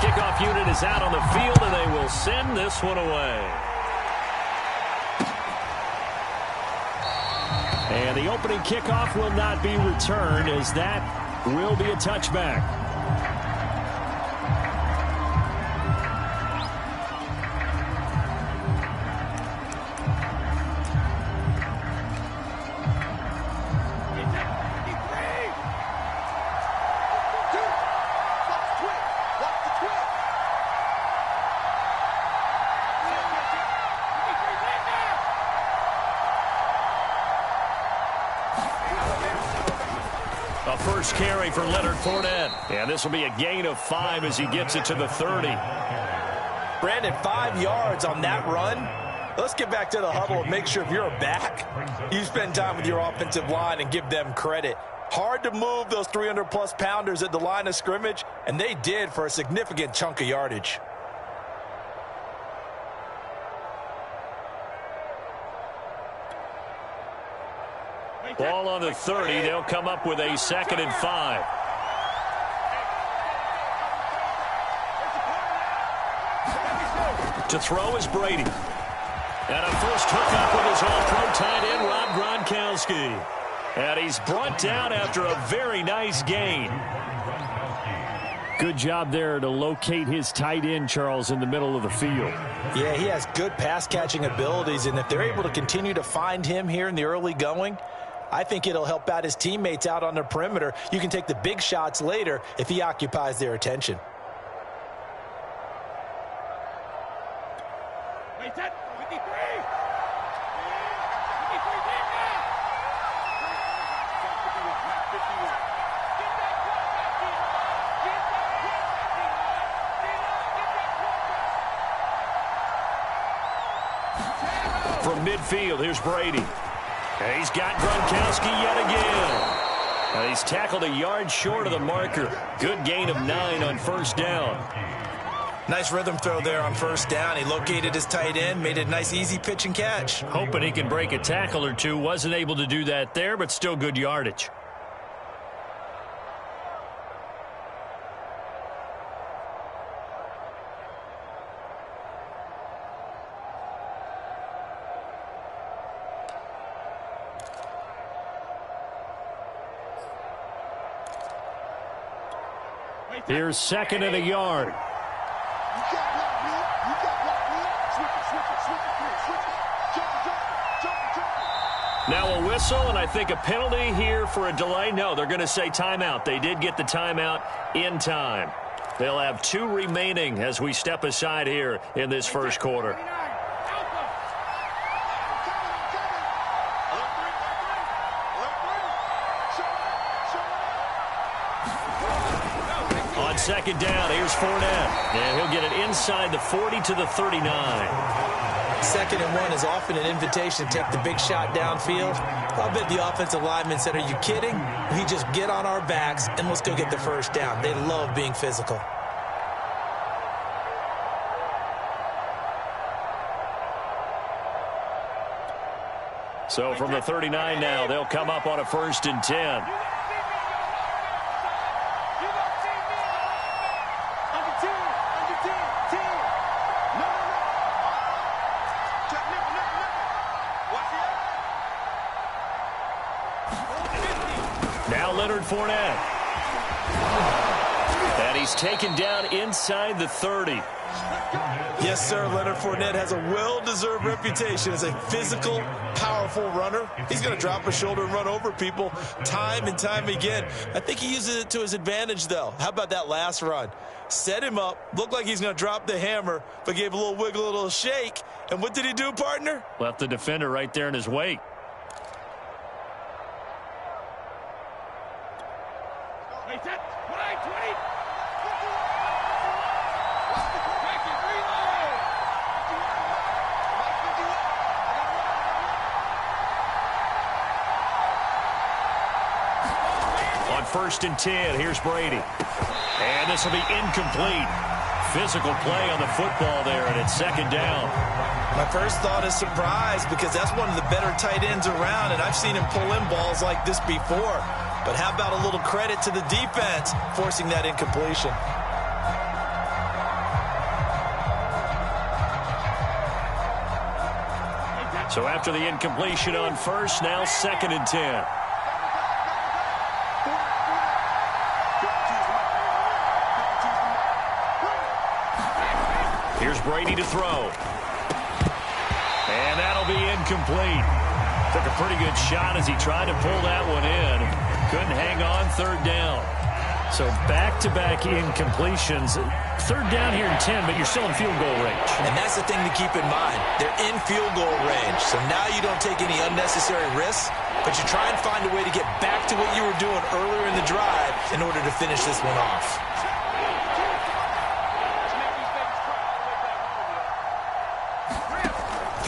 kickoff unit is out on the field, and they will send this one away. And the opening kickoff will not be returned, as that will be a touchback. A first carry for Leonard Fournette. And this will be a gain of 5 as he gets it to the 30. Brandon, 5 yards on that run. Let's get back to the huddle and make sure if you're a back, you spend time with your offensive line and give them credit. Hard to move those 300-plus pounders at the line of scrimmage, and they did for a significant chunk of yardage. Ball on the 30. They'll come up with a 2nd and 5. To throw is Brady. And a first hookup with his all-pro tight end, Rob Gronkowski. And he's brought down after a very nice gain. Good job there to locate his tight end, Charles, in the middle of the field. Yeah, he has good pass-catching abilities, and if they're able to continue to find him here in the early going, I think it'll help out his teammates out on the perimeter. You can take the big shots later if he occupies their attention. From midfield, here's Brady. And he's got Gronkowski yet again. And he's tackled a yard short of the marker. Good gain of 9 on first down. Nice rhythm throw there on first down. He located his tight end, made it a nice, easy pitch and catch. Hoping he can break a tackle or two. Wasn't able to do that there, but still good yardage. Here's 2nd and a yard. Now a whistle, and I think a penalty here for a delay. No, they're going to say timeout. They did get the timeout in time. They'll have 2 remaining as we step aside here in this first quarter. On 2nd down, here's Fournette. And he'll get it inside the 40 to the 39. 2nd and 1 is often an invitation to take the big shot downfield. I'll bet the offensive lineman said, are you kidding? We just get on our backs and let's go get the first down. They love being physical. So from the 39 now, they'll come up on a 1st and 10. Now Leonard Fournette. And he's taken down inside the 30. Yes, sir. Leonard Fournette has a well-deserved reputation as a physical, powerful runner. He's going to drop his shoulder and run over people time and time again. I think he uses it to his advantage, though. How about that last run? Set him up, looked like he's going to drop the hammer, but gave a little wiggle, a little shake. And what did he do, partner? Left the defender right there in his wake. On 1st and 10, here's Brady. And this will be incomplete. Physical play on the football there, and it's 2nd down. My first thought is surprise, because that's one of the better tight ends around, and I've seen him pull in balls like this before. But how about a little credit to the defense forcing that incompletion? So after the incompletion on first, now 2nd and 10. Here's Brady to throw. And that'll be incomplete. Took a pretty good shot as he tried to pull that one in. Couldn't hang on 3rd down. So back-to-back incompletions. 3rd down here in 10, but you're still in field goal range. And that's the thing to keep in mind. They're in field goal range. So now you don't take any unnecessary risks, but you try and find a way to get back to what you were doing earlier in the drive in order to finish this one off.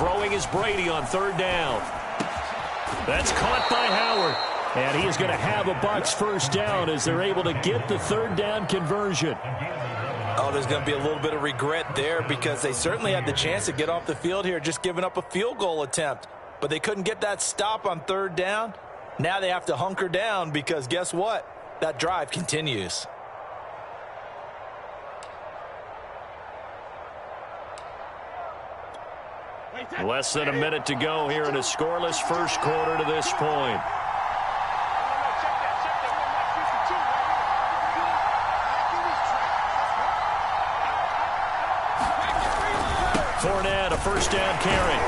Throwing is Brady on 3rd down. That's caught by Howard. And he is going to have a Bucs 1st down as they're able to get the 3rd down conversion. Oh, there's going to be a little bit of regret there because they certainly had the chance to get off the field here, just giving up a field goal attempt. But they couldn't get that stop on 3rd down. Now they have to hunker down because guess what? That drive continues. Less than a minute to go here in a scoreless 1st quarter to this point. Fournette, a 1st down carry.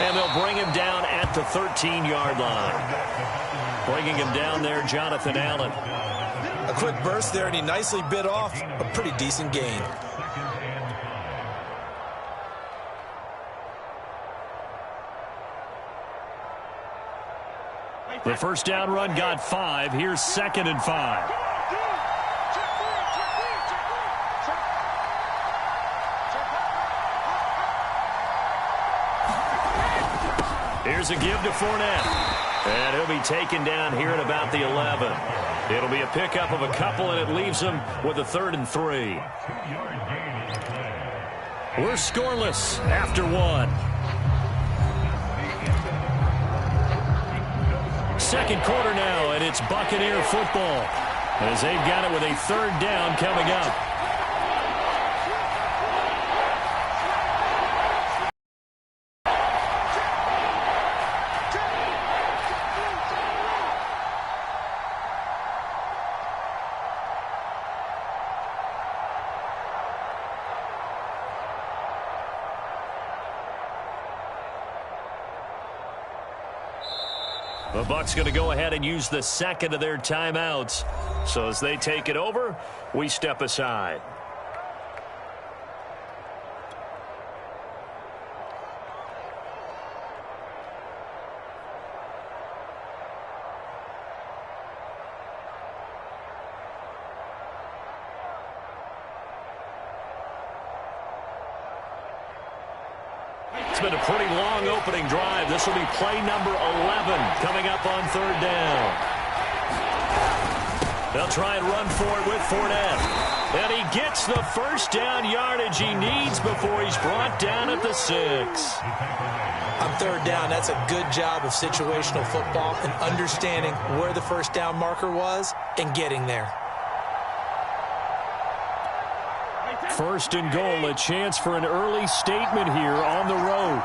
And they'll bring him down at the 13-yard line. Bringing him down there, Jonathan Allen. A quick burst there, and he nicely bit off a pretty decent gain. The 1st down run got 5. Here's 2nd and 5. Here's a give to Fournette. And he'll be taken down here at about the 11. It'll be a pickup of a couple, and it leaves him with a 3rd and 3. We're scoreless after 1. 2nd quarter now, and it's Buccaneer football as they've got it with a 3rd down coming up. The Bucs going to go ahead and use the 2nd of their timeouts. So as they take it over, we step aside. It's been a pretty long opening drive. This will be play number 11 coming up on 3rd down. They'll try and run for it with Fournette. And he gets the 1st down yardage he needs before he's brought down at the 6. On 3rd down, that's a good job of situational football and understanding where the 1st down marker was and getting there. 1st and goal, a chance for an early statement here on the road.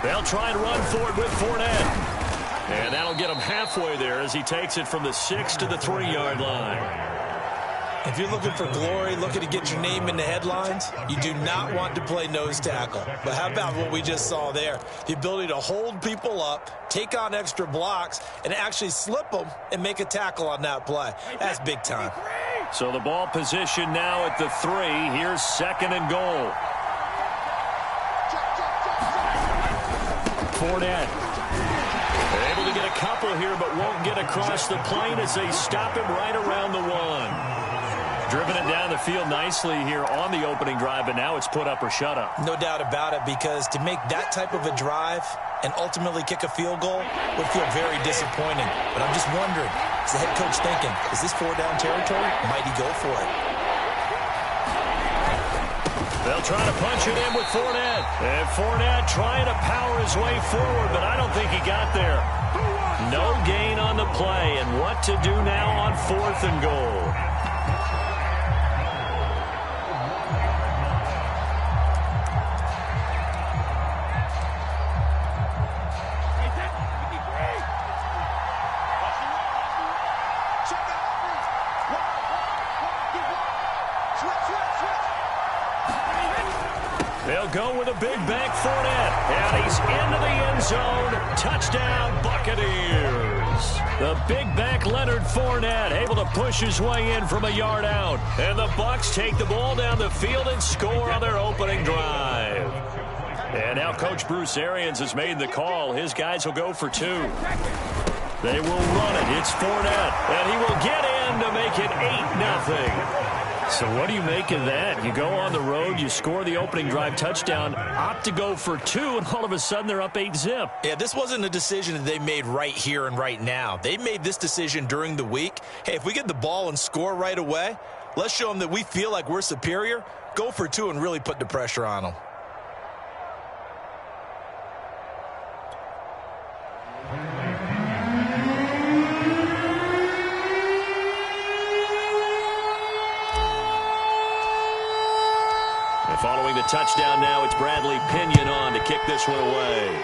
They'll try and run for it with Fournette. And that'll get him halfway there as he takes it from the 6 to the 3-yard line. If you're looking for glory, looking to get your name in the headlines, you do not want to play nose tackle. But how about what we just saw there? The ability to hold people up, take on extra blocks, and actually slip them and make a tackle on that play. That's big time. So the ball position now at the 3. Here's 2nd and goal. Fournette. Able to get a couple here, but won't get across the plane as they stop him right around the 1. Driven it down the field nicely here on the opening drive, but now it's put up or shut up. No doubt about it, because to make that type of a drive and ultimately kick a field goal would feel very disappointing. But I'm just wondering, is the head coach thinking, is this 4-down territory? Might he go for it? They'll try to punch it in with Fournette. And Fournette trying to power his way forward, but I don't think he got there. No gain on the play, and what to do now on 4th and goal. go with a big bank Fournette. And he's into the end zone. Touchdown, Buccaneers. The big back Leonard Fournette able to push his way in from a yard out. And the Bucs take the ball down the field and score on their opening drive. And now Coach Bruce Arians has made the call. His guys will go for 2. They will run it. It's Fournette. And he will get in to make it 8-0. So what do you make of that? You go on the road, you score the opening drive touchdown, opt to go for 2, and all of a sudden they're up 8-zip. Yeah, this wasn't a decision that they made right here and right now. They made this decision during the week. Hey, if we get the ball and score right away, let's show them that we feel like we're superior. Go for 2 and really put the pressure on them. Following the touchdown now, it's Bradley Pinion on to kick this one away.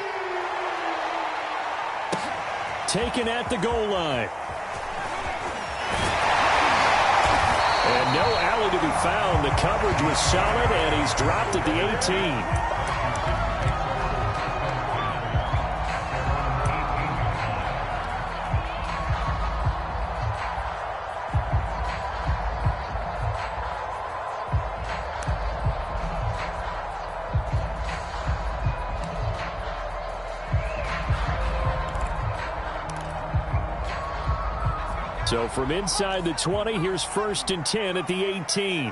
Taken at the goal line. And no alley to be found. The coverage was solid, and he's dropped at the 18. So from inside the 20, here's 1st and 10 at the 18.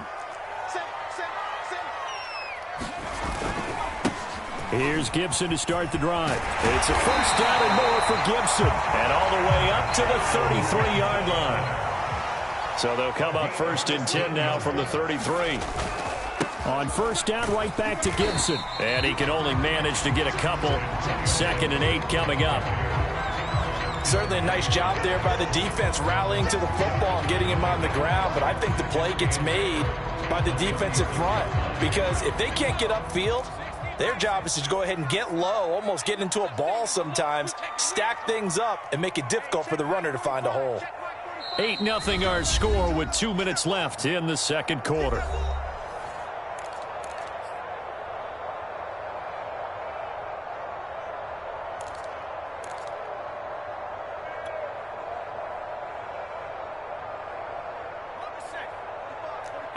Here's Gibson to start the drive. It's a 1st down and more for Gibson. And all the way up to the 33-yard line. So they'll come up 1st and 10 now from the 33. On 1st down, right back to Gibson. And he can only manage to get a couple. 2nd and 8 coming up. Certainly a nice job there by the defense rallying to the football and getting him on the ground, but I think the play gets made by the defensive front because if they can't get upfield, their job is to go ahead and get low, almost get into a ball sometimes, stack things up, and make it difficult for the runner to find a hole. 8-0 our score with 2 minutes left in the 2nd quarter.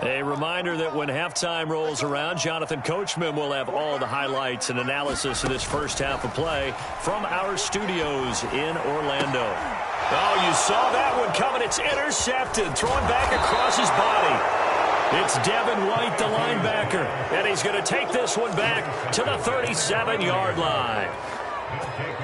A reminder that when halftime rolls around, Jonathan Coachman will have all the highlights and analysis of this first half of play from our studios in Orlando. Oh, you saw that one coming. It's intercepted, thrown back across his body. It's Devin White, the linebacker, and he's going to take this one back to the 37-yard line.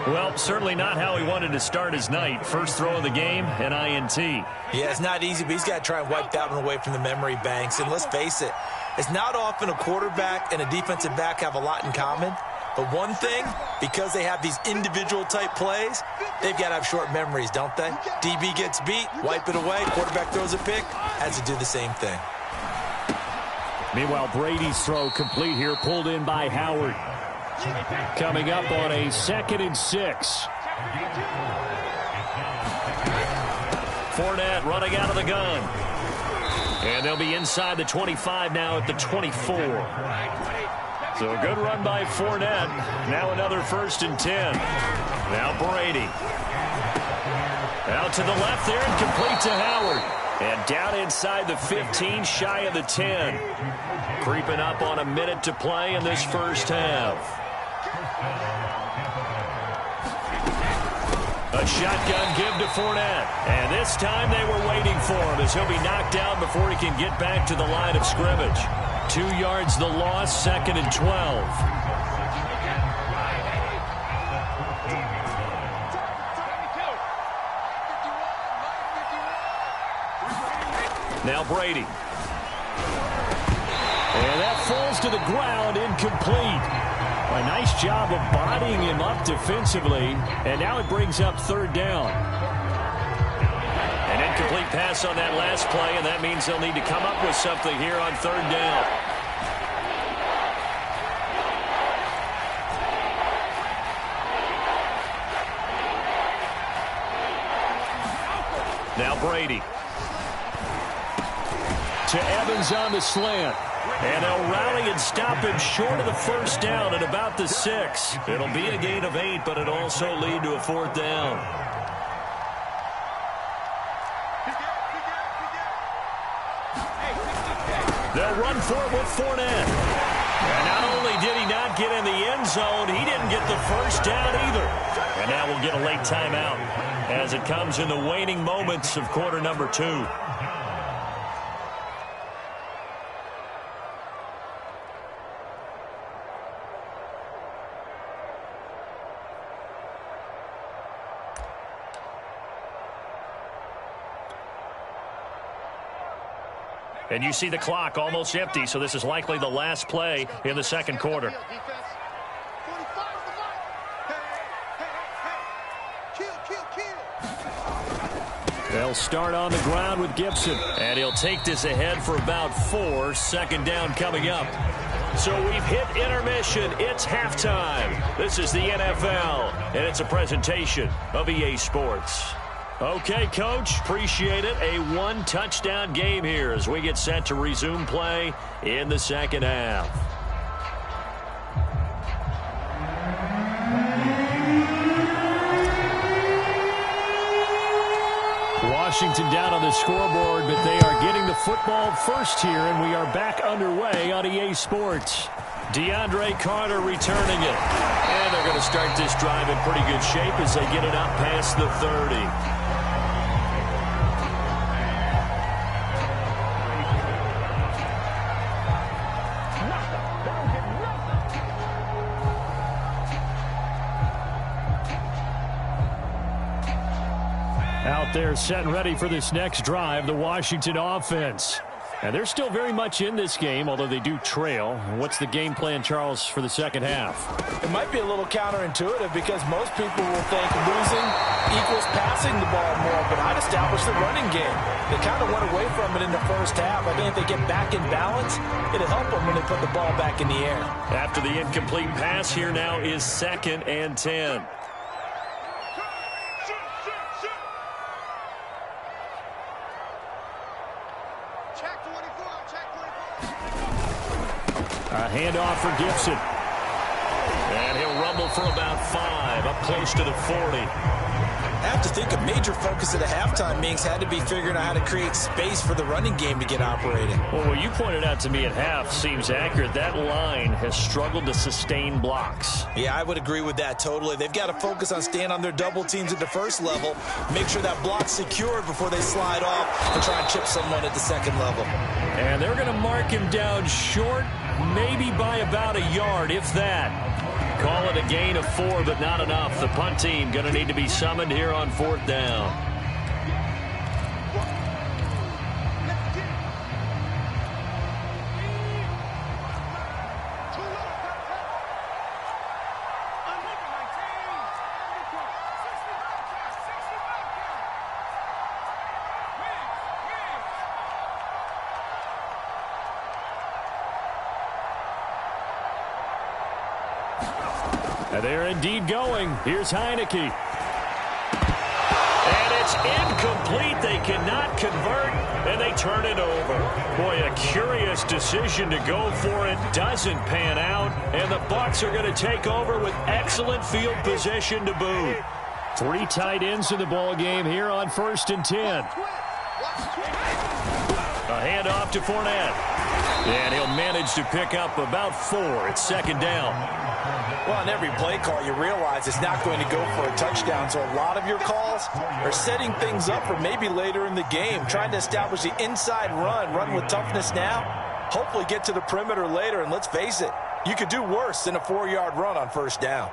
Well, certainly not how he wanted to start his night. First throw of the game, an INT. Yeah, it's not easy, but he's got to try and wipe that one away from the memory banks. And let's face it, it's not often a quarterback and a defensive back have a lot in common. But one thing, because they have these individual type plays, they've got to have short memories, don't they? DB gets beat, wipe it away, quarterback throws a pick, has to do the same thing. Meanwhile, Brady's throw complete here, pulled in by Howard. Coming up on a 2nd and 6. Fournette running out of the gun. And they'll be inside the 25 now at the 24. So a good run by Fournette. Now another 1st and 10. Now Brady. Out to the left there and complete to Howard. And down inside the 15, shy of the 10. Creeping up on a minute to play in this first half. A shotgun give to Fournette. And this time they were waiting for him as he'll be knocked down before he can get back to the line of scrimmage. 2 yards the loss, 2nd and 12. Now Brady. And that falls to the ground, incomplete. A nice job of bodying him up defensively, and now it brings up 3rd down. An incomplete pass on that last play, and that means they'll need to come up with something here on 3rd down. Now Brady. To Evans on the slant. And they'll rally and stop him short of the first down at about the 6. It'll be a gain of 8, but it'll also lead to a 4th down. They'll run for it with Fournette. And not only did he not get in the end zone, he didn't get the first down either. And now we'll get a late timeout as it comes in the waning moments of quarter number 2. And you see the clock almost empty, so this is likely the last play in the second quarter. They'll start on the ground with Gibson, and he'll take this ahead for about 4. Second down coming up. So we've hit intermission. It's halftime. This is the NFL, and it's a presentation of EA Sports. Okay, Coach, appreciate it. A 1-touchdown game here as we get set to resume play in the second half. Washington down on the scoreboard, but they are getting the football first here, and we are back underway on EA Sports. DeAndre Carter returning it. And they're going to start this drive in pretty good shape as they get it up past the 30. Out there set and ready for this next drive, the Washington offense. And they're still very much in this game, although they do trail. What's the game plan, Charles, for the second half? It might be a little counterintuitive because most people will think losing equals passing the ball more, but I'd establish the running game. They kind of went away from it in the first half. I think if they get back in balance, it'll help them when they put the ball back in the air. After the incomplete pass, here now is 2nd and 10. A handoff for Gibson. And he'll rumble for about 5, up close to the 40. I have to think a major focus at the halftime meetings had to be figuring out how to create space for the running game to get operating. Well, what you pointed out to me at half seems accurate. That line has struggled to sustain blocks. Yeah, I would agree with that totally. They've got to focus on staying on their double teams at the first level, make sure that block's secured before they slide off and try and chip someone at the second level. And they're going to mark him down short, maybe by about a yard, if that. Call it a gain of 4, but not enough. The punt team going to need to be summoned here on 4th down. And they're indeed going. Here's Heineke. And it's incomplete. They cannot convert, and they turn it over. Boy, a curious decision to go for it. Doesn't pan out, and the Bucs are going to take over with excellent field position to boot. 3 tight ends in the ball game here on 1st and 10. A handoff to Fournette. And he'll manage to pick up about 4. It's 2nd down. Well, on every play call, you realize it's not going to go for a touchdown, so a lot of your calls are setting things up for maybe later in the game, trying to establish the inside run with toughness now, hopefully get to the perimeter later, and let's face it, you could do worse than a 4-yard run on 1st down.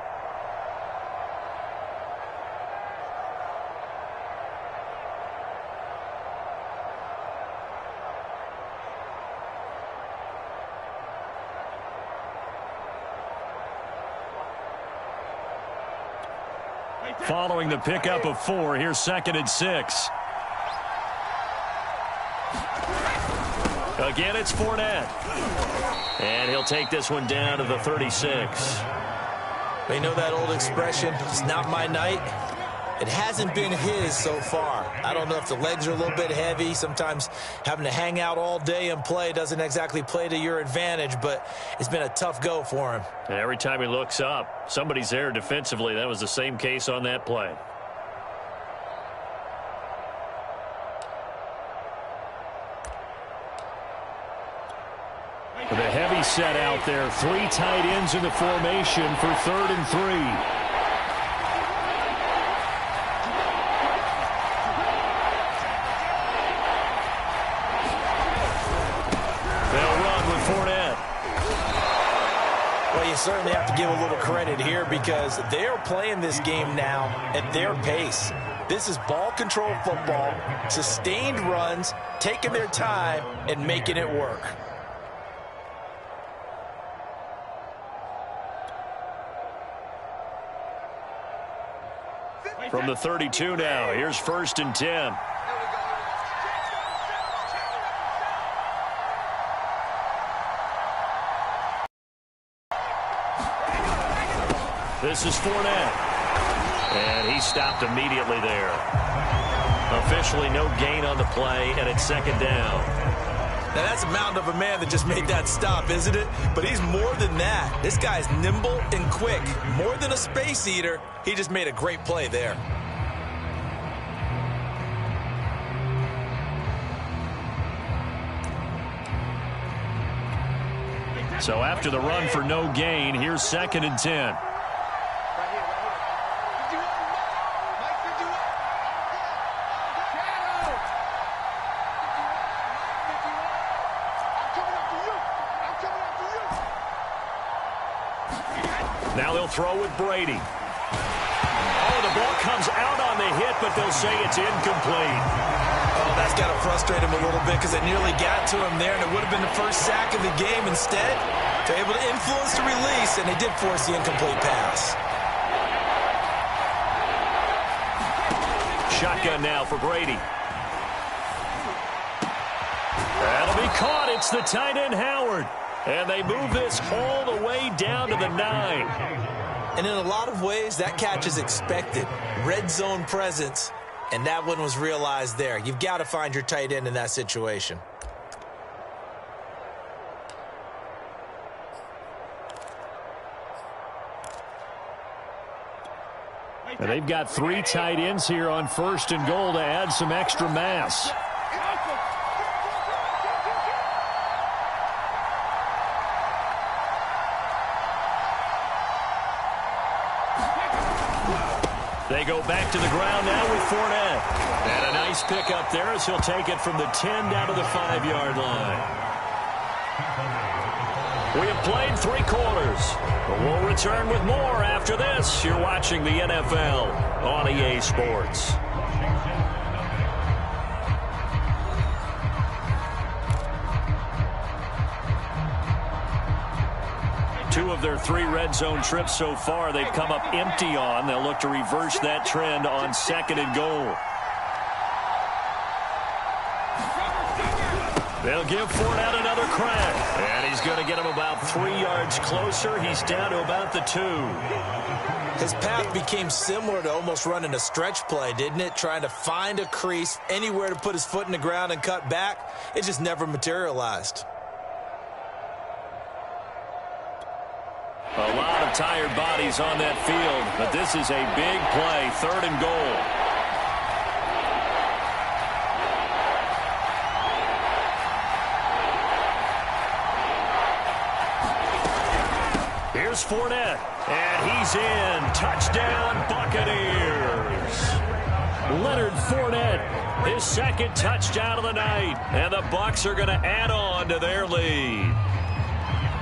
Following the pickup of 4, here's 2nd and 6. Again, it's Fournette. And he'll take this one down to the 36. They know that old expression, it's not my night. It hasn't been his so far. I don't know if the legs are a little bit heavy. Sometimes having to hang out all day and play doesn't exactly play to your advantage, but it's been a tough go for him. And every time he looks up, somebody's there defensively. That was the same case on that play. With a heavy set out there, 3 tight ends in the formation for 3rd and 3. They'll run with Fournette. Well, you certainly have to give a little credit here because they're playing this game now at their pace. This is ball control football, sustained runs, taking their time, and making it work. From the 32 now, here's 1st and 10. This is Fournette. And he stopped immediately there. Officially no gain on the play, and it's 2nd down. Now, that's a mountain of a man that just made that stop, isn't it? But he's more than that. This guy's nimble and quick. More than a space eater, he just made a great play there. So after the run for no gain, here's 2nd and 10. Now they'll throw with Brady. Oh, the ball comes out on the hit, but they'll say it's incomplete. Oh, that's got to frustrate him a little bit because they nearly got to him there, and it would have been the first sack of the game. Instead, they're able to influence the release, and they did force the incomplete pass. Shotgun now for Brady. That'll be caught. It's the tight end, Howard. And they move this all the way down to the 9. And in a lot of ways, that catch is expected. Red zone presence, and that one was realized there. You've got to find your tight end in that situation. And they've got 3 tight ends here on 1st and goal to add some extra mass. They go back to the ground now with Fournette. And a nice pick up there as he'll take it from the 10 down to the 5-yard line. We have played 3 quarters. But we'll return with more after this. You're watching the NFL on EA Sports. Two of their 3 red zone trips so far they've come up empty on. They'll look to reverse that trend on 2nd and goal. They'll give Fournette another crack. And he's going to get him about 3 yards closer. He's down to about the 2. His path became similar to almost running a stretch play, didn't it? Trying to find a crease, anywhere to put his foot in the ground and cut back. It just never materialized. A lot of tired bodies on that field, but this is a big play, 3rd and goal. Here's Fournette, and he's in. Touchdown, Buccaneers. Leonard Fournette, his 2nd touchdown of the night, and the Bucs are going to add on to their lead.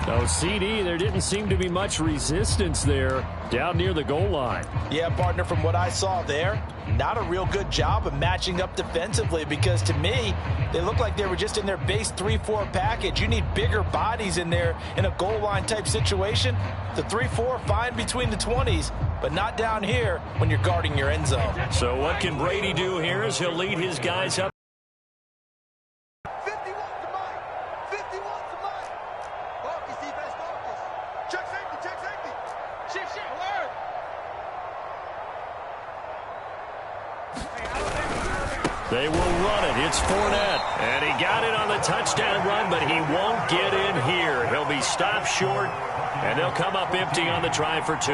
Oh, CD, there didn't seem to be much resistance there down near the goal line. Yeah, partner, from what I saw there, not a real good job of matching up defensively because to me, they looked like they were just in their base 3-4 package. You need bigger bodies in there in a goal line type situation. The 3-4, fine between the 20s, but not down here when you're guarding your end zone. So what can Brady do here as he'll lead his guys up? They will run it. It's Fournette. And he got it on the touchdown run, but he won't get in here. He'll be stopped short, and they'll come up empty on the try for 2.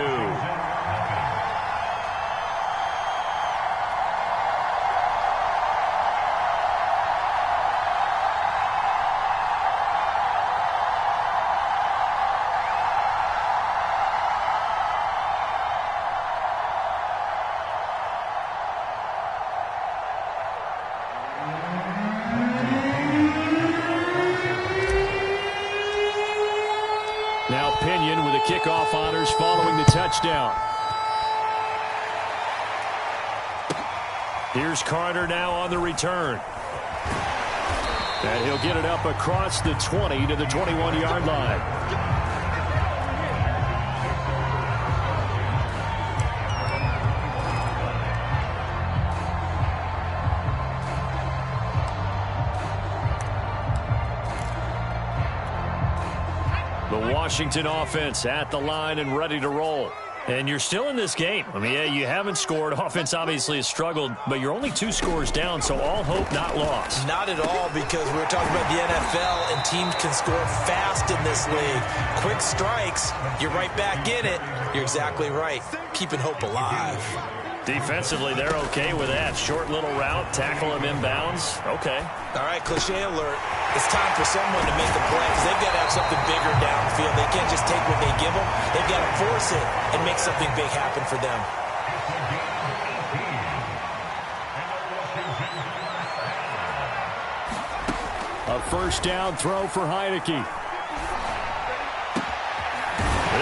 Kickoff honors following the touchdown. Here's Carter now on the return. And he'll get it up across the 20 to the 21-yard line. Washington offense at the line and ready to roll. And you're still in this game. I mean, yeah, you haven't scored. Offense obviously has struggled, but you're only 2 scores down, so all hope not lost. Not at all, because we're talking about the NFL, and teams can score fast in this league. Quick strikes, you're right back in it. You're exactly right. Keeping hope alive. Defensively, they're okay with that. Short little route, tackle him inbounds. Okay. All right, cliche alert. It's time for someone to make a play, because they've got to have something bigger downfield. They can't just take what they give them. They've got to force it and make something big happen for them. A first down throw for Heineke.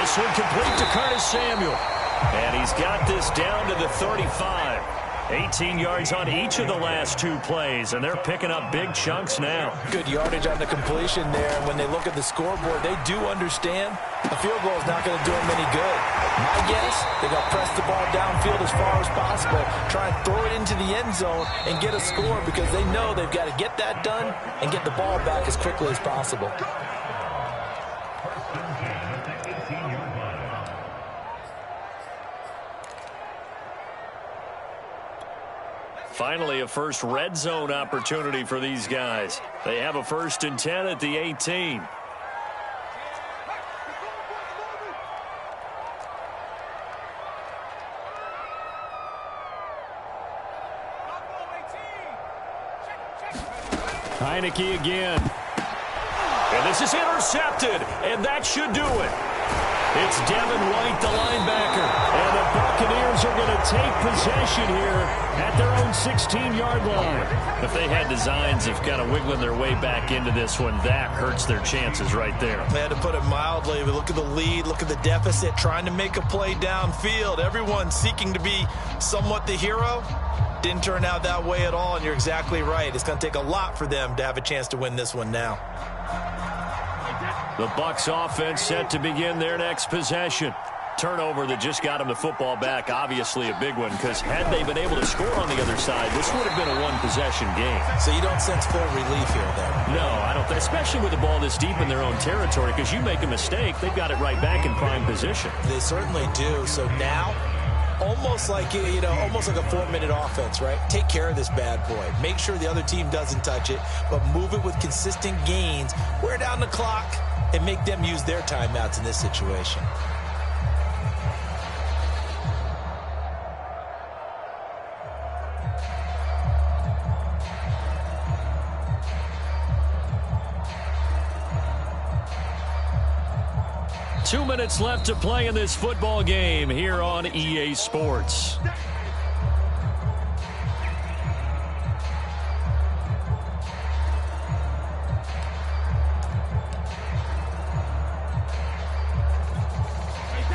This one complete to Curtis Samuel. And he's got this down to the 35. 18 yards on each of the last 2 plays, and they're picking up big chunks now. Good yardage on the completion there. And when they look at the scoreboard, they do understand a field goal is not going to do them any good. My guess, they're going to press the ball downfield as far as possible, try and throw it into the end zone and get a score, because they know they've got to get that done and get the ball back as quickly as possible. Finally, a first red zone opportunity for these guys. They have a 1st and 10 at the 18. Heineke again. And this is intercepted, and that should do it. It's Devin White, the linebacker, and the Buccaneers are going to take possession here at their own 16-yard line. If they had designs of kind of wiggling their way back into this one, that hurts their chances right there. They had to put it mildly. But look at the lead, look at the deficit, trying to make a play downfield. Everyone seeking to be somewhat the hero. Didn't turn out that way at all, and you're exactly right. It's going to take a lot for them to have a chance to win this one now. The Bucs offense set to begin their next possession. Turnover that just got them the football back, obviously a big one, because had they been able to score on the other side, this would have been a one-possession game. So you don't sense full relief here, though? No, I don't, especially with the ball this deep in their own territory, because you make a mistake, they've got it right back in prime position. They certainly do. So now, almost like, almost like a 4-minute offense, right? Take care of this bad boy. Make sure the other team doesn't touch it, but move it with consistent gains. Wear down the clock and make them use their timeouts in this situation. Two minutes left to play in this football game here on EA Sports.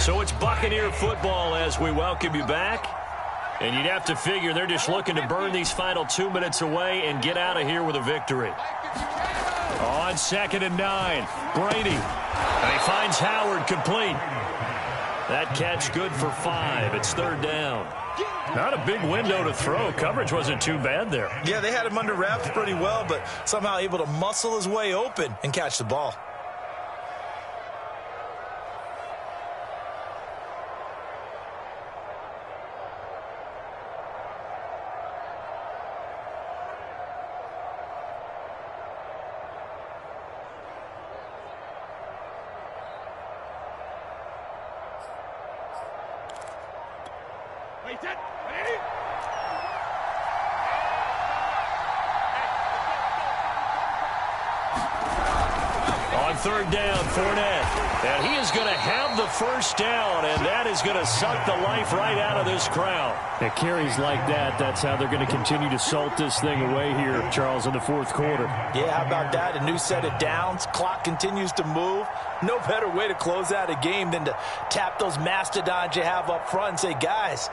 So it's Buccaneer football as we welcome you back. And you'd have to figure they're just looking to burn these final 2 minutes away and get out of here with a victory. On 2nd and 9, Brady. And he finds Howard complete. That catch good for 5. It's 3rd down. Not a big window to throw. Coverage wasn't too bad there. Yeah, they had him under wraps pretty well, but somehow able to muscle his way open and catch the ball. On third down, Fournette. And he is going to have the first down, and that is going to suck the life right out of this crowd. It carries like that. That's how they're going to continue to salt this thing away here, Charles, in the fourth quarter. Yeah, how about that? A new set of downs. Clock continues to move. No better way to close out a game than to tap those mastodons you have up front and say, guys,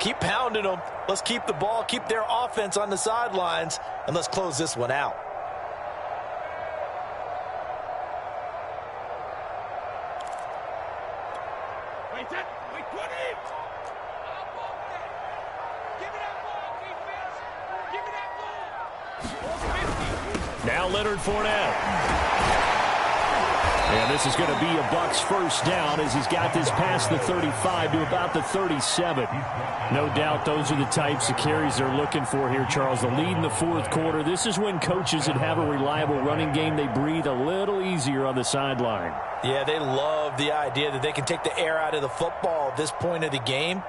keep pounding them. Let's keep the ball, keep their offense on the sidelines, and let's close this one out. Now Leonard Fournette. And this is going to be a Bucs first down as he's got this past the 35 to about the 37. No doubt those are the types of carries they're looking for here, Charles. The lead in the fourth quarter. This is when coaches that have a reliable running game, they breathe a little easier on the sideline. Yeah, they love the idea that they can take the air out of the football at this point of the game.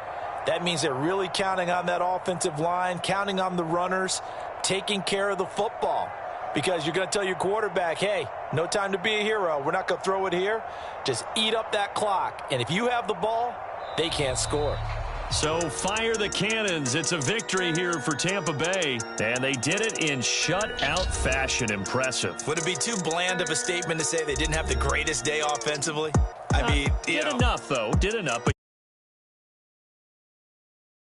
That means they're really counting on that offensive line, counting on the runners, taking care of the football. Because you're going to tell your quarterback, hey, no time to be a hero. We're not going to throw it here. Just eat up that clock. And if you have the ball, they can't score. So fire the cannons. It's a victory here for Tampa Bay. And they did it in shutout fashion. Impressive. Would it be too bland of a statement to say they didn't have the greatest day offensively? I mean, did enough, though. Did enough. But